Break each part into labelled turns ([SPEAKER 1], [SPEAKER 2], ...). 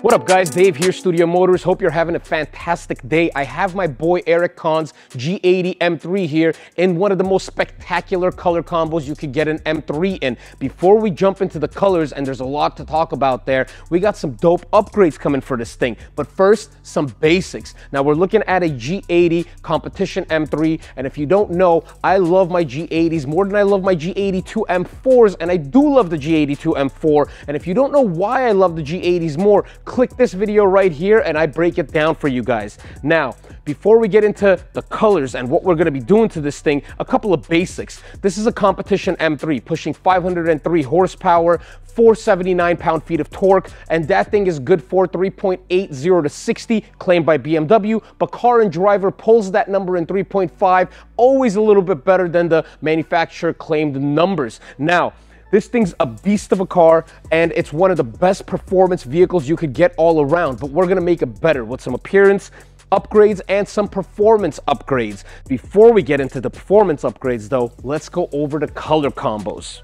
[SPEAKER 1] What up guys, Dave here, Studio Motors. Hope you're having a fantastic day. I have my boy Erick Kahn's G80 M3 here in one of the most spectacular color combos you could get an M3 in. Before we jump into the colors, and there's a lot to talk about there, we got some dope upgrades coming for this thing. But first, some basics. Now we're looking at a G80 competition M3, and if you don't know, I love my G80s more than I love my G82 M4s, and I do love the G82 M4. And if you don't know why I love the G80s more, click this video right here and I break it down for you guys. Now, before we get into the colors and what we're going to be doing to this thing, a couple of basics. This is a competition M3 pushing 503 horsepower, 479 pound-feet of torque, and that thing is good for 3.80 to 60 claimed by BMW, but Car and Driver pulls that number in 3.5, always a little bit better than the manufacturer claimed numbers. Now, this thing's a beast of a car, and it's one of the best performance vehicles you could get all around, but we're gonna make it better with some appearance upgrades and some performance upgrades. Before we get into the performance upgrades though, let's go over the color combos.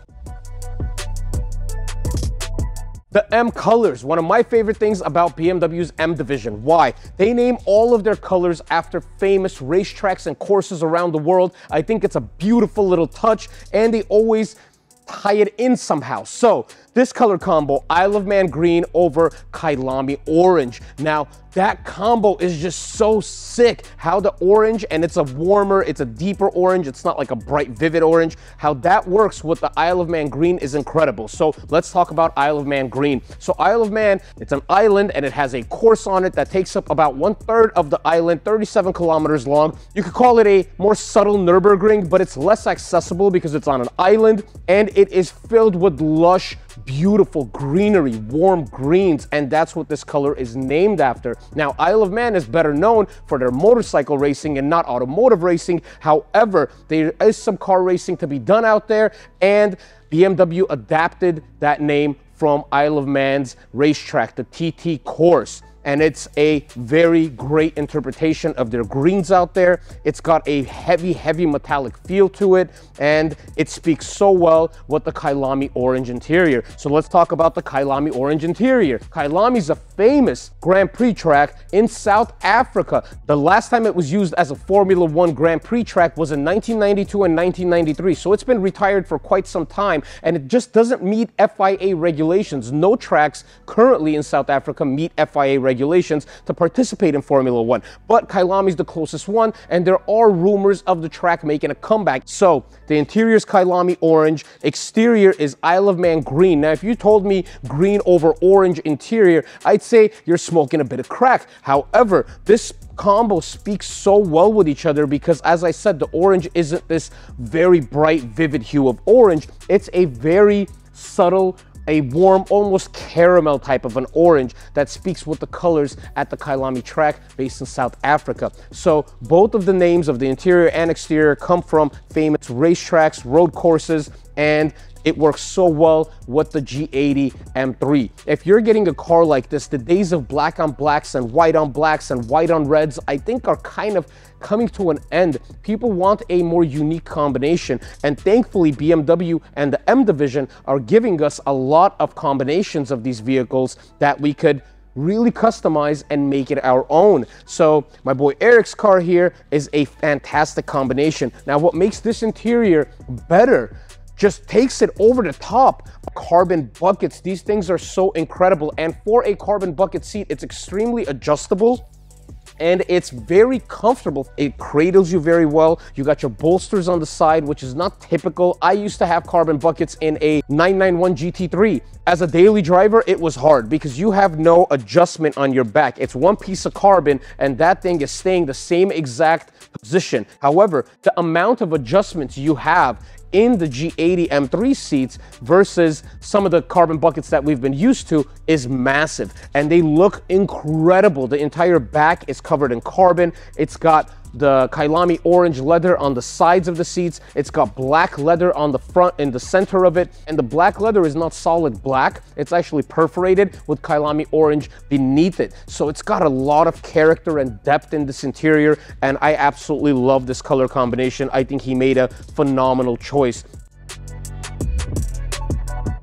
[SPEAKER 1] The M colors, one of my favorite things about BMW's M division. Why? They name all of their colors after famous racetracks and courses around the world. I think it's a beautiful little touch, and they always tie it in somehow. So this color combo, Isle of Man green over Kyalami orange. Now that combo is just so sick. How the orange, and it's a warmer, it's a deeper orange, it's not like a bright vivid orange. How that works with the Isle of Man green is incredible. So let's talk about Isle of Man green. So Isle of Man, it's an island and it has a course on it that takes up about 1/3 of the island, 37 kilometers long. You could call it a more subtle Nürburgring, but it's less accessible because it's on an island, and it is filled with lush, beautiful greenery, warm greens, and that's what this color is named after. Now, Isle of Man is better known for their motorcycle racing and not automotive racing. However, there is some car racing to be done out there, and BMW adapted that name from Isle of Man's racetrack, the TT course. And it's a very great interpretation of their greens out there. It's got a heavy, heavy metallic feel to it, and it speaks so well with the Kyalami Orange Interior. So let's talk about the Kyalami Orange Interior. Kyalami's a famous Grand Prix track in South Africa. The last time it was used as a Formula One Grand Prix track was in 1992 and 1993. So it's been retired for quite some time, and it just doesn't meet FIA regulations. No tracks currently in South Africa meet FIA regulations to participate in Formula One, but Kyalami's the closest one, and there are rumors of the track making a comeback. So the interior is Kyalami orange, exterior is Isle of Man green. Now if you told me green over orange interior, I'd say you're smoking a bit of crack. However, this combo speaks so well with each other because, as I said, the orange isn't this very bright vivid hue of orange. It's a very subtle, a warm, almost caramel type of an orange that speaks with the colors at the Kyalami track based in South Africa. So both of the names of the interior and exterior come from famous racetracks, road courses, and it works so well with the G80 M3. If you're getting a car like this, the days of black on blacks and white on blacks and white on reds, I think are kind of coming to an end. People want a more unique combination, and thankfully BMW and the M division are giving us a lot of combinations of these vehicles that we could really customize and make it our own. So my boy Erick's car here is a fantastic combination. Now what makes this interior better, just takes it over the top. Carbon buckets, these things are so incredible, and for a carbon bucket seat, it's extremely adjustable and it's very comfortable. It cradles you very well. You got your bolsters on the side, which is not typical. I used to have carbon buckets in a 991 GT3. As a daily driver, it was hard because you have no adjustment on your back. It's one piece of carbon and that thing is staying the same exact position. However, the amount of adjustments you have in the G80 M3 seats versus some of the carbon buckets that we've been used to is massive, and they look incredible. The entire back is covered in carbon. It's got the Kyalami orange leather on the sides of the seats. It's got black leather on the front in the center of it, and the black leather is not solid black. It's actually perforated with Kyalami orange beneath it. So it's got a lot of character and depth in this interior, and I absolutely love this color combination. I think he made a phenomenal choice.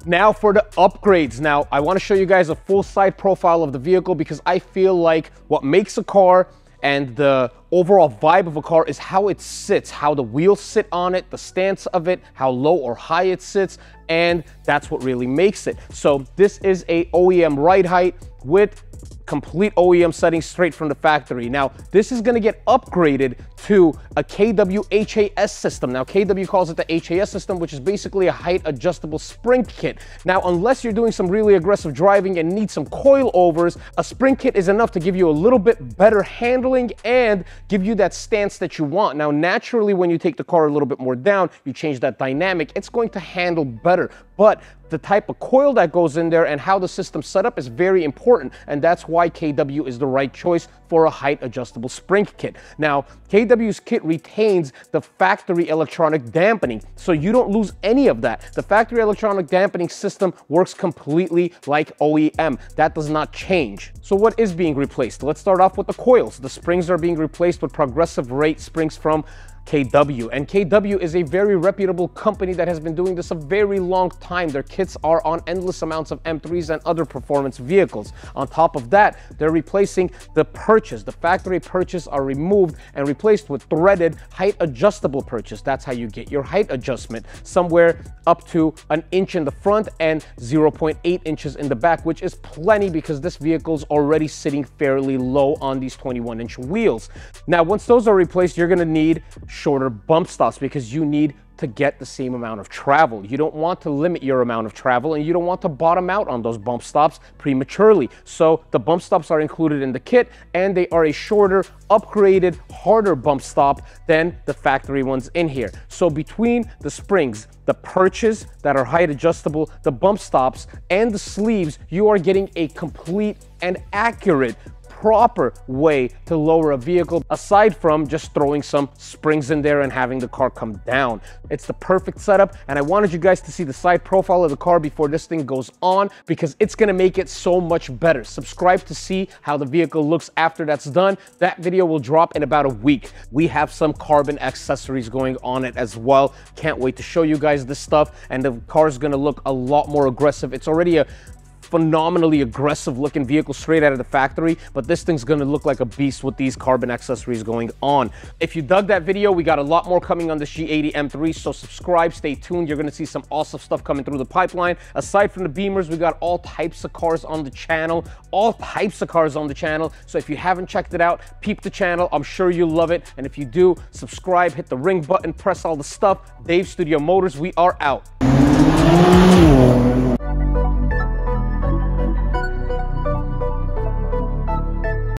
[SPEAKER 1] Now for the upgrades. Now I want to show you guys a full side profile of the vehicle because I feel like what makes a car and the overall vibe of a car is how it sits, how the wheels sit on it, the stance of it, how low or high it sits, and that's what really makes it. So this is a OEM ride height with complete OEM settings straight from the factory. Now, this is gonna get upgraded to a KW H.A.S system. Now, KW calls it the H.A.S system, which is basically a height adjustable spring kit. Now, unless you're doing some really aggressive driving and need some coilovers, a spring kit is enough to give you a little bit better handling and give you that stance that you want. Now, naturally, when you take the car a little bit more down, you change that dynamic, it's going to handle better. But the type of coil that goes in there and how the system's set up is very important, and that's why KW is the right choice for a height adjustable spring kit. Now, KW's kit retains the factory electronic dampening, so you don't lose any of that. The factory electronic dampening system works completely like OEM. That does not change. So what is being replaced? Let's start off with the coils. The springs are being replaced with progressive rate springs from KW, and KW is a very reputable company that has been doing this a very long time. Their kits are on endless amounts of M3s and other performance vehicles. On top of that, they're replacing the perches. The factory perches are removed and replaced with threaded height adjustable perches. That's how you get your height adjustment, somewhere up to an inch in the front and 0.8 inches in the back, which is plenty because this vehicle's already sitting fairly low on these 21-inch wheels. Now, once those are replaced, you're gonna need shorter bump stops because you need to get the same amount of travel. You don't want to limit your amount of travel, and you don't want to bottom out on those bump stops prematurely. So the bump stops are included in the kit, and they are a shorter, upgraded, harder bump stop than the factory ones in here. So between the springs, the perches that are height adjustable, the bump stops, and the sleeves, you are getting a complete and accurate proper way to lower a vehicle, aside from just throwing some springs in there and having the car come down. It's the perfect setup, and I wanted you guys to see the side profile of the car before this thing goes on because it's gonna make it so much better. Subscribe to see how the vehicle looks after that's done. That video will drop in about a week. We have some carbon accessories going on it as well. Can't wait to show you guys this stuff, and the car's gonna look a lot more aggressive. It's already a phenomenally aggressive looking vehicle straight out of the factory, but this thing's gonna look like a beast with these carbon accessories going on. If you dug that video, we got a lot more coming on this G80 M3, so subscribe, stay tuned. You're gonna see some awesome stuff coming through the pipeline. Aside from the Beamers, we got all types of cars on the channel, so if you haven't checked it out, peep the channel. I'm sure you'll love it, and if you do, subscribe, hit the ring button, press all the stuff. Dave Studio Motors, we are out.